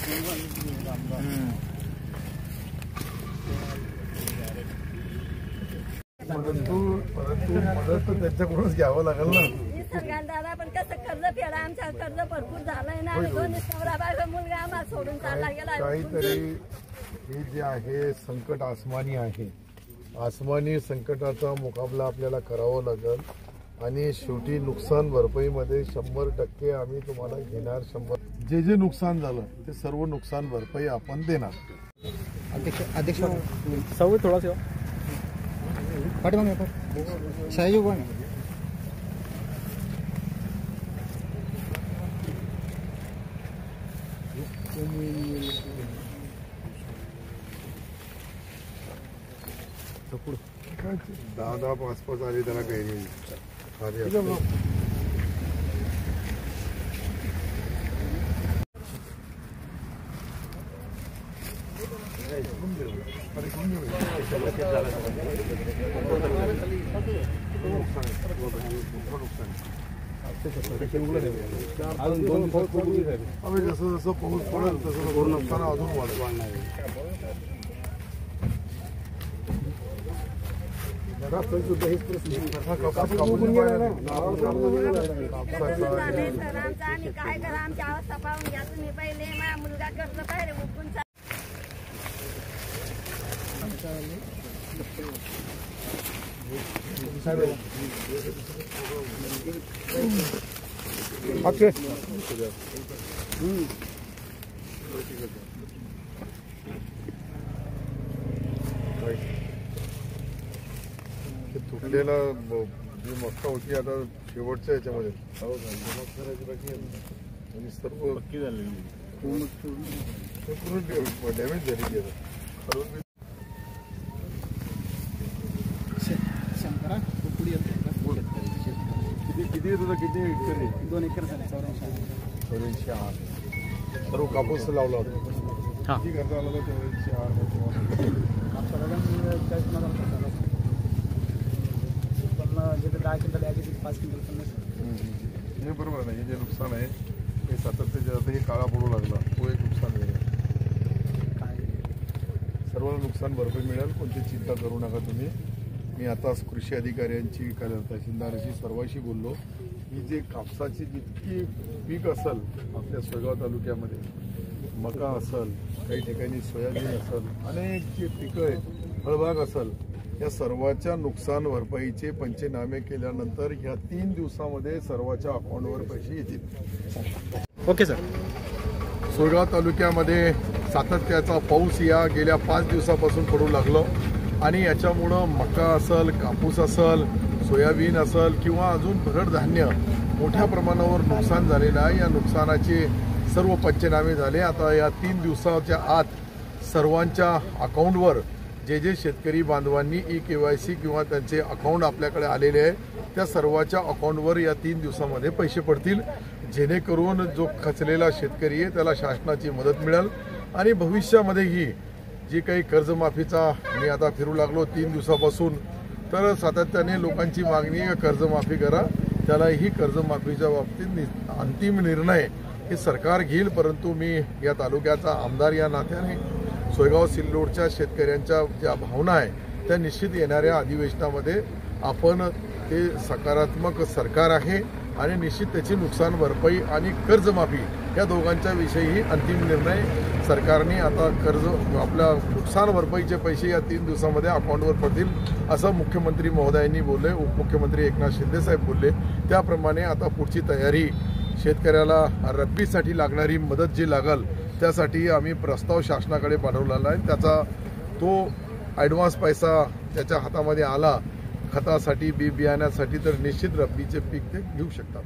परंतु मदत तर त्यांच्याकडूनच घ्यावं लागेल ना. दादा पण कसं कर्ज फेडा, आमचं कर्ज भरपूर झालंय ना. दोन्ही नवरा बायको मुलगा आम्हाला सोडून चालला गेला. काहीतरी हे जे आहे संकट आसमानी आहे. आसमानी संकटाचा मुकाबला आपल्याला करावा लागेल आणि शेवटी नुकसान भरपाईमध्ये 100% आम्ही तुम्हाला घेणार. 100 जे नुकसान झालं ते सर्व नुकसान भरपाई आपण देणार. अध्यक्ष सौ थोड़ा सा पाठीमागे शाहजी कोण दहा 5 आले त्याला काही नाही. जसं जसं पाऊस पडेल तसं नुकसान अजून वाढणार आहे. आम्ही काय करा, आमची अवस्था पाहून घ्या तुम्ही. पहिले माझा मुलगा कर्ज पाहिजे उठून तुटलेला जी मक्का होती आता शेवटच्या याच्यामध्ये आणि सर्व नक्की झालेली पूर्ण डॅमेज झाली. किती येत होता? किती एकर? 2 एकर झाले. 84 सर्व कापूस लावला होता. किती खर्च आला होता? 84 हे बरोबर नाही. हे जे नुकसान आहे हे सातत्याचे आता हे काळा पडू लागला तो एक नुकसान आहे. सर्वांना नुकसान भरपाई मिळेल, कोणती चिंता करू नका तुम्ही. मी आताच कृषी अधिकाऱ्यांची तहसीलदाराशी सर्वांशी बोललो की जे कापसाची जितकी पीक असेल आपल्या सोयगाव तालुक्यामध्ये, मका असेल, काही ठिकाणी सोयाबीन असेल, अनेक जे पिकं आहेत, फळबाग असेल, या सर्वाच्या नुकसान भरपाईचे पंचनामे केल्यानंतर ह्या 3 दिवसामध्ये सर्वाच्या अकाउंटवर पैसे येतील. Okay sir. सोयगाव तालुक्यामध्ये सातत्याचा पाऊस या गेल्या 5 दिवसापासून पडू लागलो आणि याच्यामुळं मका असेल, कापूस असेल, सोयाबीन असेल किंवा अजून भरड धान्य मोठ्या प्रमाणावर नुकसान झालेलं आहे. या नुकसानाचे सर्व पंचनामे झाले. आता या 3 दिवसाच्या आत सर्वांच्या अकाउंटवर जे शेतकरी बांधवांनी KYC किंवा त्यांचे अकाउंट आपल्याकडे आलेले आहे त्या सर्वाच्या अकाउंटवर या 3 दिवसामध्ये पैसे पडतील, जेणेकरून जो खचलेला शेतकरी आहे त्याला शासनाची मदत मिळेल. आणि भविष्यामध्येही जी काही कर्जमाफीचा मी आता फिरू लागलो 3 दिवसापासून, तर सातत्याने लोकांची मागणी आहे कर्जमाफी करा. त्यालाही कर्जमाफीच्या बाबतीत अंतिम निर्णय हे सरकार घेईल. परंतु मी या तालुक्याचा आमदार या नात्याने सोयगाव सिल्लोडच्या शेतकऱ्यांच्या ज्या भावना आहे त्या निश्चित येणाऱ्या अधिवेशनामध्ये आपण ते सकारात्मक सरकार आहे आणि निश्चित त्याची नुकसान भरपाई आणि कर्जमाफी या दोघांच्या विषयीही अंतिम निर्णय सरकारने आता आपल्या नुकसान भरपाईचे पैसे या 3 दिवसामध्ये अकाउंटवर पडतील असं मुख्यमंत्री महोदयांनी बोलले. उपमुख्यमंत्री एकनाथ शिंदे साहेब बोलले. त्याप्रमाणे आता पुढची तयारी शेतकऱ्याला रब्बीसाठी लागणारी मदत जी लागेल त्यासाठी आम्ही प्रस्ताव शासनाकडे पाठवलेला आहे. त्याचा तो ॲडव्हान्स पैसा त्याच्या हातामध्ये आला खतासाठी, बी बियाण्यासाठी, तर निश्चित रब्बीचे पीक ते घेऊ शकतात.